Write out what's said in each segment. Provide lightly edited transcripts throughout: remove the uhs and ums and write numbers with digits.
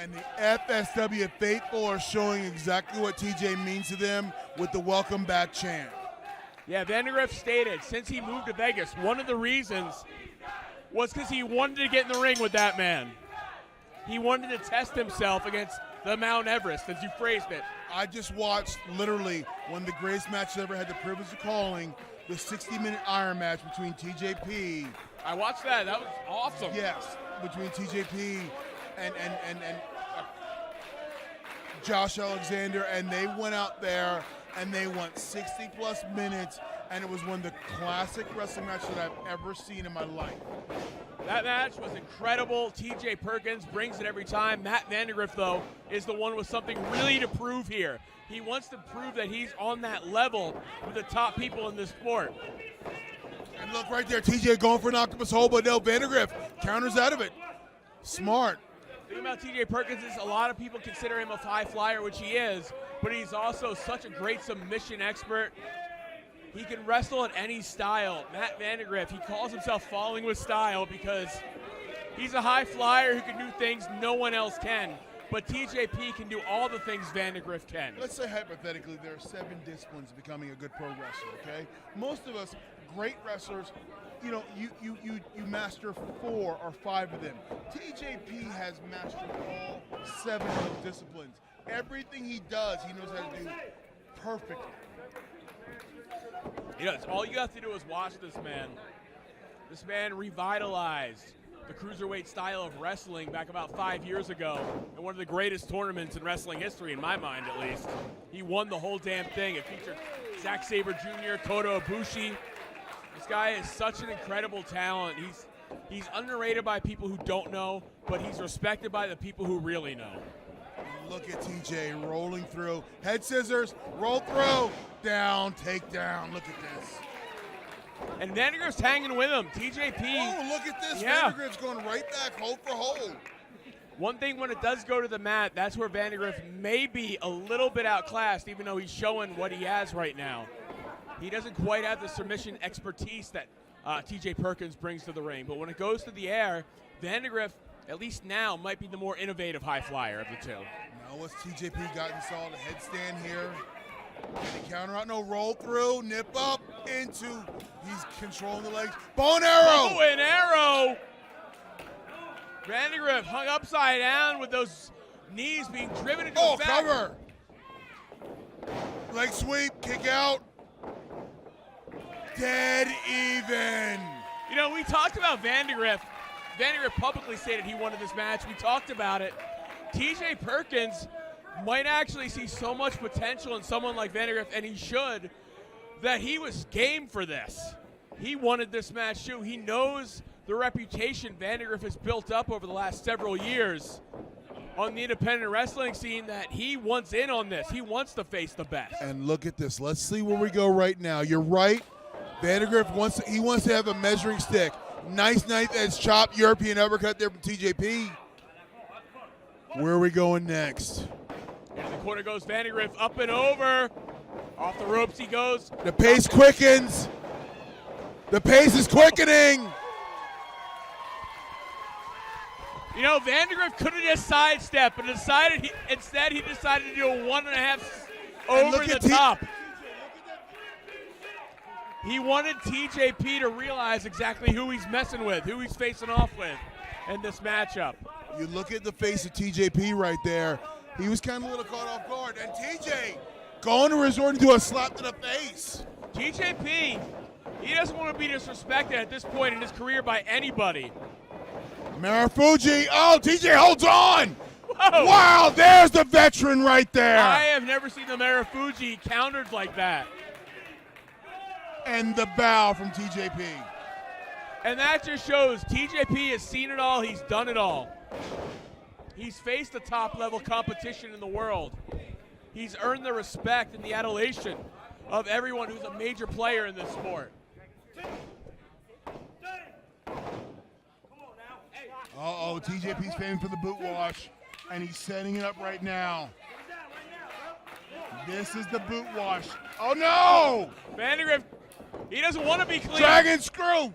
And the FSW faithful are showing exactly what TJ means to them with the welcome back chant. Yeah, Vandagriff stated since he moved to Vegas, one of the reasons was because he wanted to get in the ring with that man. He wanted to test himself against the Mount Everest, as you phrased it. I just watched literally one of the greatest matches I ever had the privilege of calling, the 60-minute Iron match between TJP. I watched that. That was awesome. Yes, between TJP and Josh Alexander, and they went out there and they went 60-plus minutes, and it was one of the classic wrestling matches that I've ever seen in my life. That match was incredible. TJ Perkins brings it every time. Matt Vandagriff, though, is the one with something really to prove here. He wants to prove that he's on that level with the top people in this sport. And look right there, TJ going for an octopus hold, but no, Vandagriff counters out of it. Smart. The thing about TJ Perkins is a lot of people consider him a high flyer, which he is, but he's also such a great submission expert. He can wrestle in any style. Matt Vandagriff, he calls himself falling with style because he's a high flyer who can do things no one else can. But TJP can do all the things Vandagriff can. Let's say hypothetically there are 7 disciplines of becoming a good pro wrestler, okay? Most of us, great wrestlers, you know, you master 4 or 5 of them. TJP has mastered all 7 of those disciplines. Everything he does, he knows how to do perfectly. You know, all you have to do is watch this man. This man revitalized the cruiserweight style of wrestling back about 5 years ago in one of the greatest tournaments in wrestling history, in my mind at least. He won the whole damn thing. It featured Zack Sabre Jr., Kota Ibushi. This guy is such an incredible talent. He's underrated by people who don't know, but he's respected by the people who really know. Look at TJ rolling through. Head scissors, roll through, down, take down. Look at this. And Vandagriff's hanging with him. TJP. Oh, look at this. Yeah. Vandagriff's going right back, hold for hold. One thing when it does go to the mat, that's where Vandagriff may be a little bit outclassed, even though he's showing what he has right now. He doesn't quite have the submission expertise that TJ Perkins brings to the ring. But when it goes to the air, Vandagriff, at least now, might be the more innovative high flyer of the two. Now what's TJP got installed? A headstand here. They counter out, no roll through, nip up into, he's controlling the legs. Bow and arrow! Bow and arrow! Vandagriff hung upside down with those knees being driven into his back. Cover! Leg sweep, kick out. Dead even. You know, we talked about Vandagriff. Vandagriff publicly stated he wanted this match. We talked about it. TJ Perkins might actually see so much potential in someone like Vandagriff, and he should, that he was game for this. He wanted this match too. He knows the reputation Vandagriff has built up over the last several years on the independent wrestling scene, that he wants in on this. He wants to face the best. And look at this. Let's see where we go right now. You're right. Vandagriff wants to have a measuring stick. Nice knife edge chop, European uppercut there from TJP. Where are we going next? In the corner goes Vandagriff, up and over. Off the ropes he goes. The pace quickens. The pace is quickening. You know, Vandagriff could have just sidestepped, but instead he decided to do a 1.5 over the top. He wanted TJP to realize exactly who he's messing with, who he's facing off with in this matchup. You look at the face of TJP right there. He was kind of a little caught off guard. And TJ going to resort to a slap to the face. TJP, he doesn't want to be disrespected at this point in his career by anybody. Marufuji, oh, TJ holds on. Whoa. Wow, there's the veteran right there. I have never seen the Marufuji countered like that. And the bow from TJP. And that just shows TJP has seen it all, he's done it all. He's faced the top level competition in the world. He's earned the respect and the adulation of everyone who's a major player in this sport. Uh-oh, TJP's paying for the boot wash, and he's setting it up right now. This is the boot wash. Oh, no! Vandagriff, he doesn't want to be clean. Dragon screw!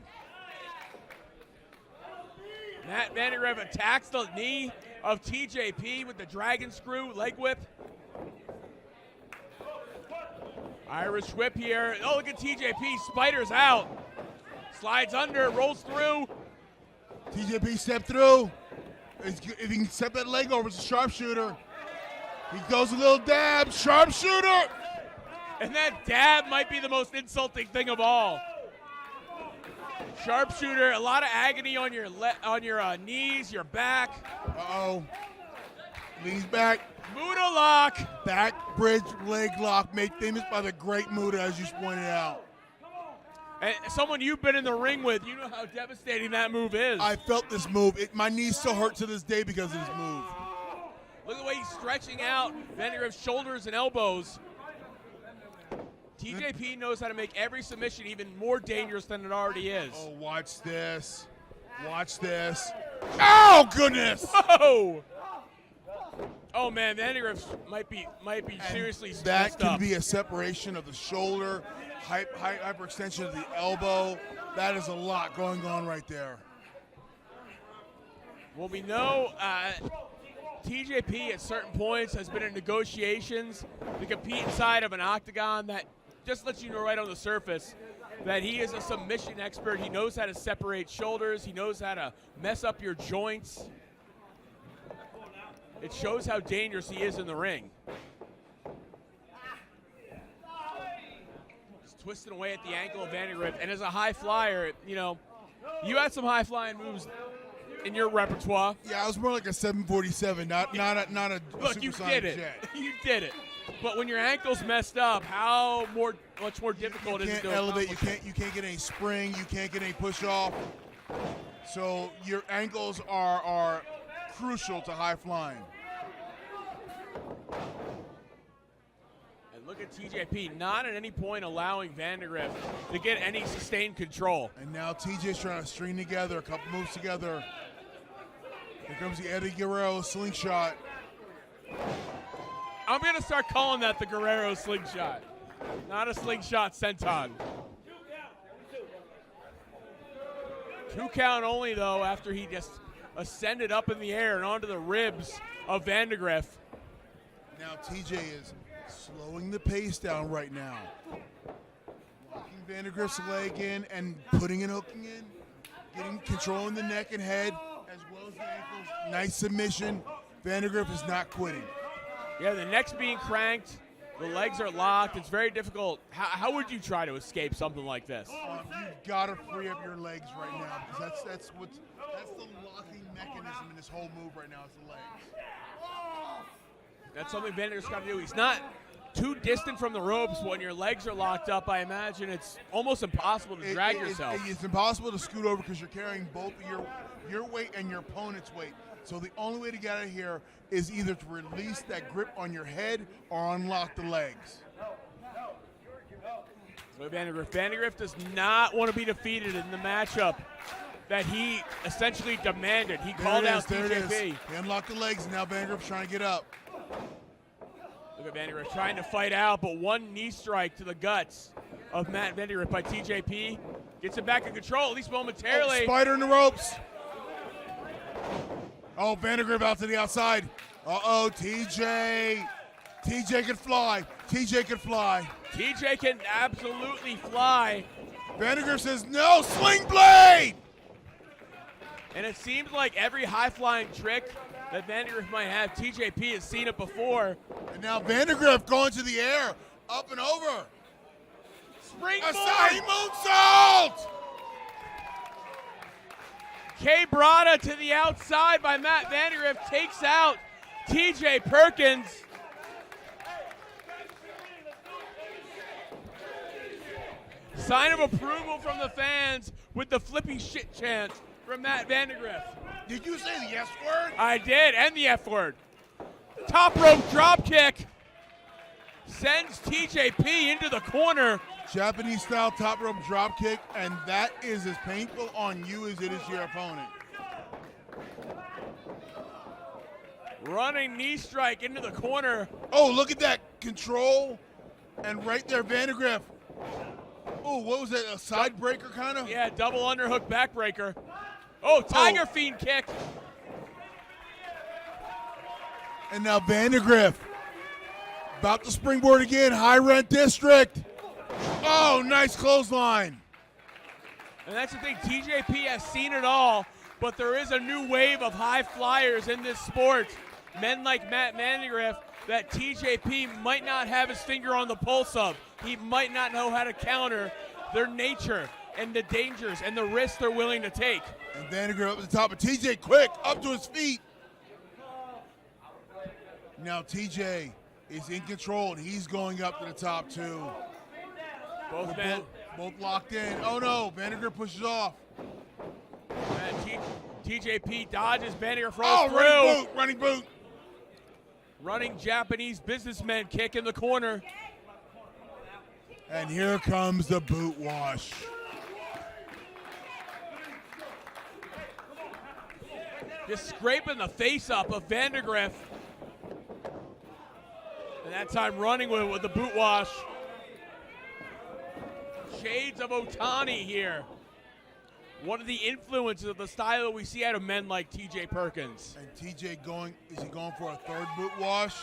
Matt Vandagriff attacks the knee of TJP with the dragon screw leg whip. Irish whip here. Oh, look at TJP, spiders out. Slides under, rolls through. TJP step through. If he can step that leg over, it's a sharpshooter. He goes a little dab, sharpshooter. And that dab might be the most insulting thing of all. Sharpshooter, a lot of agony on your knees, your back. Uh-oh. Leans back. Muda lock. Back bridge leg lock made famous by the great Muda, as you pointed out. And someone you've been in the ring with, you know how devastating that move is. I felt this move. My knees still hurt to this day because of this move. Look at the way he's stretching out Vandagriff's shoulders and elbows. TJP knows how to make every submission even more dangerous than it already is. Oh, watch this. Watch this. Oh, goodness! Whoa! Oh, man, Vandagriff might be seriously that stressed can up. be a separation of the shoulder, hyperextension of the elbow. That is a lot going on right there. Well, we know TJP at certain points has been in negotiations to compete inside of an octagon. That just lets you know right on the surface that he is a submission expert. He knows how to separate shoulders. He knows how to mess up your joints. It shows how dangerous he is in the ring. Just twisting away at the ankle of Vandagriff. And as a high flyer, you know, you had some high flying moves in your repertoire. Yeah, I was more like a 747, not a Look, you supersonic did it. jet. You did it. But when your ankle's messed up, much more difficult is it to You can't elevate. accomplish? You can't get any spring. You can't get any push off. So your ankles are crucial to high flying. And look at TJP, not at any point allowing Vandagriff to get any sustained control. And now TJ's trying to string together a couple moves together. Here comes the Eddie Guerrero slingshot. I'm going to start calling that the Guerrero slingshot, not a slingshot senton. 2 count only, though, after he just ascended up in the air and onto the ribs of Vandagriff. Now TJ is slowing the pace down right now. Locking Vandagriff's leg in and putting and hooking in. Controlling the neck and head as well as the ankles. Nice submission. Vandagriff is not quitting. Yeah, the neck's being cranked. The legs are locked. It's very difficult. How would you try to escape something like this? You've got to free up your legs right now because that's the locking mechanism in this whole move right now is the legs. That's something Vandagriff's got to do. He's not too distant from the ropes. When your legs are locked up, I imagine it's almost impossible to drag yourself. It's impossible to scoot over because you're carrying both your weight and your opponent's weight. So the only way to get out of here is either to release that grip on your head or unlock the legs. So Vandagriff does not want to be defeated in the matchup that he essentially demanded. He called out TJP. He unlocked the legs, and now Vandagriff's trying to get up. Look at Vandagriff trying to fight out, but one knee strike to the guts of Matt Vandagriff by TJP. Gets it back in control, at least momentarily. Oh, spider in the ropes. Oh, Vandagriff out to the outside. Uh-oh, TJ. TJ can fly. TJ can fly. TJ can absolutely fly. Vandagriff says, no, sling blade! And it seems like every high-flying trick that Vandagriff might have, TJP has seen it before. And now Vandagriff going to the air, up and over. Springboard! Aside moonsault! K. Brada to the outside by Matt Vandagriff takes out TJ Perkins. Sign of approval from the fans with the flippy shit chant from Matt Vandagriff. Did you say the S word? I did, and the F word. Top rope drop kick sends TJP into the corner. Japanese style top rope drop kick, and that is as painful on you as it is your opponent. Running knee strike into the corner. Oh, look at that control. And right there, Vandagriff. Oh, what was that, a side breaker kind of? Yeah, double underhook backbreaker. Oh, Tiger Fiend kick. And now Vandagriff about to springboard again, high rent district. Oh, nice clothesline. And that's the thing, TJP has seen it all, but there is a new wave of high flyers in this sport. Men like Matt Vandagriff that TJP might not have his finger on the pulse of. He might not know how to counter their nature and the dangers and the risks they're willing to take. And Vandagriff up at the top, but TJ quick, up to his feet. Now TJ is in control, and he's going up to the top too. Both men. Both locked in. Oh no, Vandagriff pushes off. TJP dodges, Vandagriff rolls through. Running boot. Running Japanese businessman kick in the corner. And here comes the boot wash. Just scraping the face up of Vandagriff. And that time running with the boot wash. Shades of Otani here. One of the influences of the style that we see out of men like TJ Perkins. And TJ is he going for a third boot wash?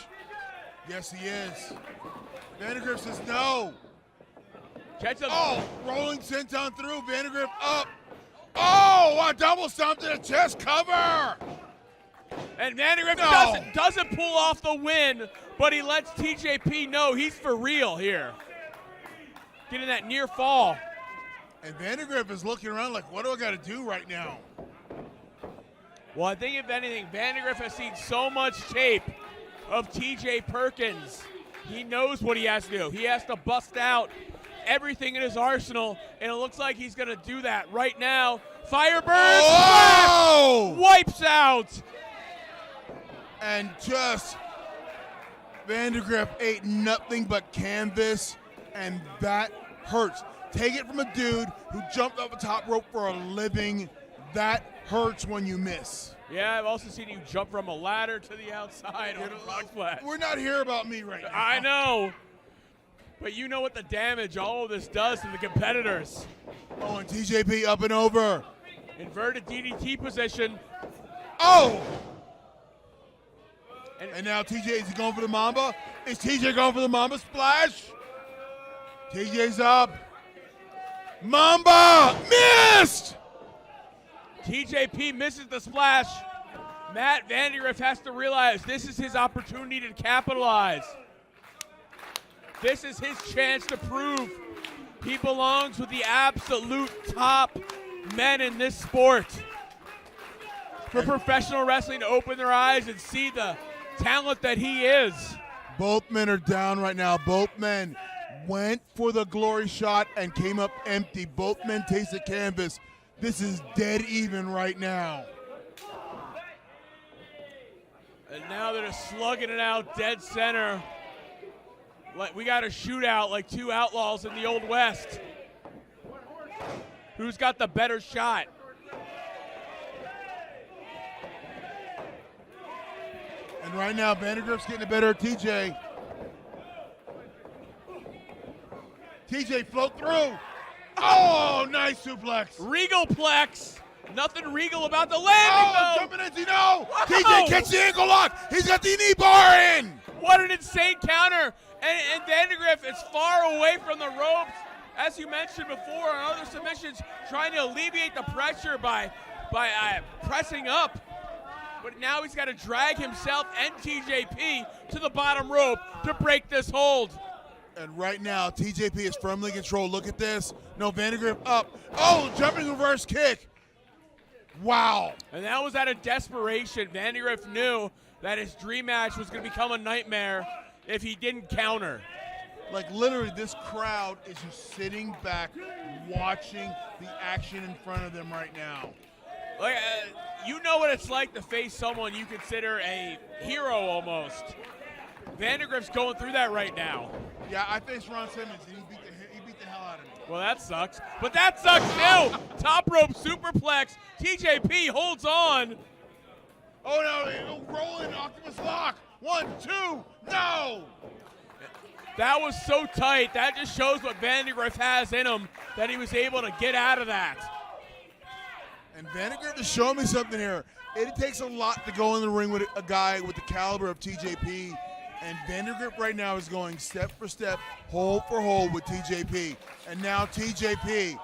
Yes, he is. Vandagriff says no. Catch him. Oh, rolling senton through, Vandagriff up. Oh, a double stomp to the chest cover. And Vandagriff doesn't pull off the win, but he lets TJP know he's for real here. Getting that near fall. And Vandagriff is looking around like, what do I got to do right now? Well, I think if anything, Vandagriff has seen so much tape of TJ Perkins. He knows what he has to do. He has to bust out everything in his arsenal, and it looks like he's going to do that right now. Firebird smash! Wipes out. And just Vandagriff ate nothing but canvas, and that hurts. Take it from a dude who jumped off the top rope for a living. That hurts when you miss. Yeah, I've also seen you jump from a ladder to the outside on a frog splash. We're not here about me right now. I know. But you know what the damage all of this does to the competitors. Oh, and TJP up and over. Inverted DDT position. Oh! And now TJ, is he going for the Mamba? Is TJ going for the Mamba splash? TJ's up. Mamba! Missed! TJP misses the splash. Matt Vandagriff has to realize this is his opportunity to capitalize. This is his chance to prove he belongs with the absolute top men in this sport. For professional wrestling to open their eyes and see the talent that he is. Both men are down right now. Both men went for the glory shot and came up empty. Both men tasted canvas. This is dead even right now. And now they're just slugging it out dead center. Like we got a shootout like two outlaws in the Old West. Who's got the better shot? And right now, Vandagriff's getting the better of TJ. TJ float through. Oh, nice suplex. Regalplex. Nothing regal about the landing, though. Jumping into no. TJ gets the ankle lock. He's got the knee bar in. What an insane counter. And Vandagriff is far away from the ropes. As you mentioned before on other submissions, trying to alleviate the pressure by pressing up. But now he's got to drag himself and TJP to the bottom rope to break this hold. And right now, TJP is firmly in control. Look at this. No, Vandagriff up. Oh, jumping reverse kick. Wow. And that was out of desperation. Vandagriff knew that his dream match was going to become a nightmare if he didn't counter. Like literally, this crowd is just sitting back, watching the action in front of them right now. Like, you know what it's like to face someone you consider a hero almost. Vandagriff's going through that right now. Yeah, I faced Ron Simmons, and he beat the hell out of me. Well, that sucks. But that sucks too. Top rope superplex. TJP holds on. Oh no, rolling octopus lock. 1, 2, no! That was so tight. That just shows what Vandagriff has in him, that he was able to get out of that. And Vandagriff is showing me something here. it takes a lot to go in the ring with a guy with the caliber of TJP, and Vandagriff right now is going step for step, hold for hold with TJP. And now TJP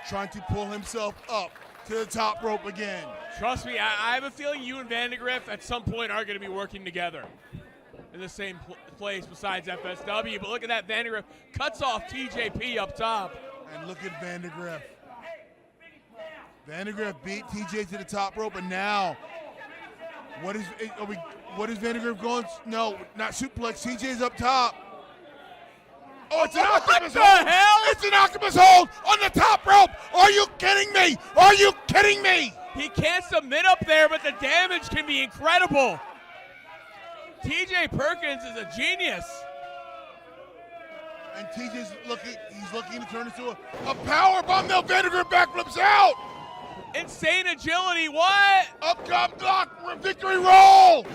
trying to pull himself up to the top rope again. Trust me, I have a feeling you and Vandagriff at some point are going to be working together in the same place besides FSW. But look at that, Vandagriff cuts off TJP up top. And look at Vandagriff. Vandagriff beat TJ to the top rope, and now what is Vandagriff going? No, not suplex. TJ's up top. Oh, it's an octopus hold! What the hell? It's an octopus hold on the top rope! Are you kidding me? Are you kidding me? He can't submit up there, but the damage can be incredible. TJ Perkins is a genius. And TJ's looking to turn into a power bomb. Now Vandagriff backflips out. Insane agility, what? Up top block, victory roll.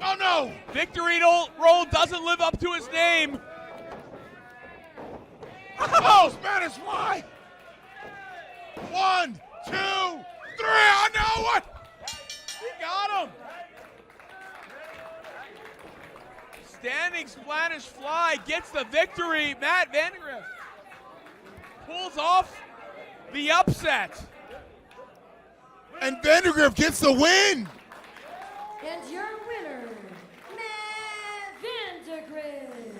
Oh no. Victory roll doesn't live up to his name. Oh, Spanish fly. 1, 2, 3. Oh no, what? He got him. Standing Spanish fly gets the victory. Matt Vandagriff pulls off the upset. And Vandagriff gets the win. And your winner, Matt Vandagriff.